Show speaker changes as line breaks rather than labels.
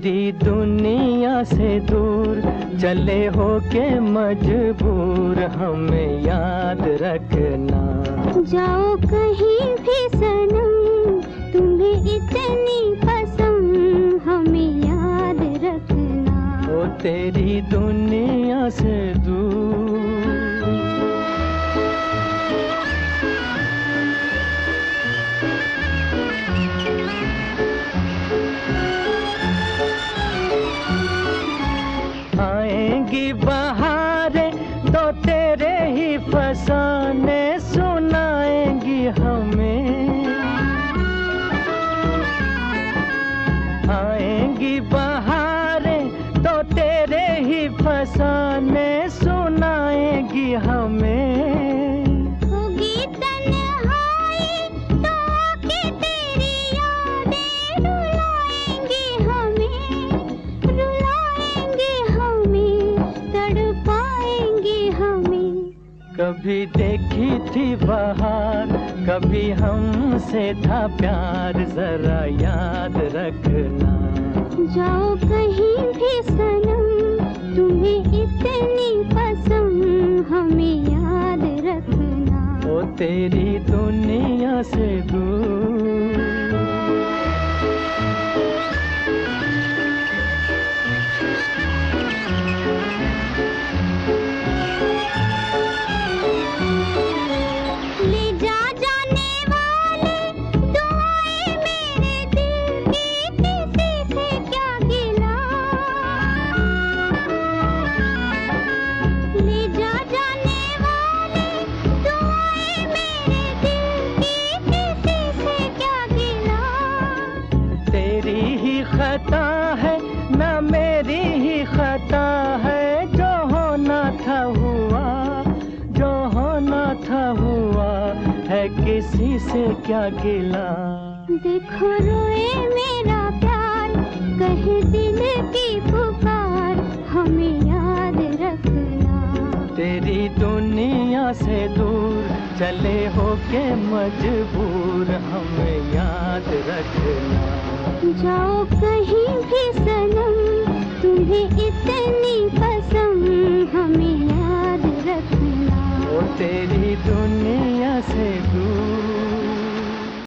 तेरी दुनिया से दूर चले हो के मजबूर, हमें याद रखना।
जाओ कहीं भी सनम, तुम्हें इतनी पसंद, हमें याद रखना।
ओ तेरी दुनिया से दूर। आएंगी बहारें तो तेरे ही फसाने सुनाएंगी हमें। आएंगी बहारें तो तेरे ही फसाने सुनाएंगी हमें।
होगी तन्हाई तो आके तेरी यादें रुलाएंगी हमें, रुलाएंगी हमें, तड़पाएंगी हमें।
कभी देखी थी बहार, कभी हमसे था प्यार, जरा याद रखना।
जाओ कहीं भी सनम, तुम्हें इतनी पसंद, हमें याद रखना।
ओ तेरी दुनिया से दूर।
ले जा जाने वाले दुआएं मेरे दिल की, किसी से क्या गिला। ले जा जाने वाले दुआएं मेरे दिल की, किसी से क्या गिला।
तेरी ही खता है ना मेरी ही खता है, जो होना था हुआ, जो होना था हुआ है, किसी से क्या गिला।
देखो रोए मेरा प्यार, कहे दिल की पुकार, हमें याद रखना।
तेरी दुनिया से दूर चले हो के मजबूर, हमें याद रखना।
जाओ कहीं भी सनम, तुम्हें इतनी पसंद, हमें याद रखना।
ओ तेरी दुनिया से दूर।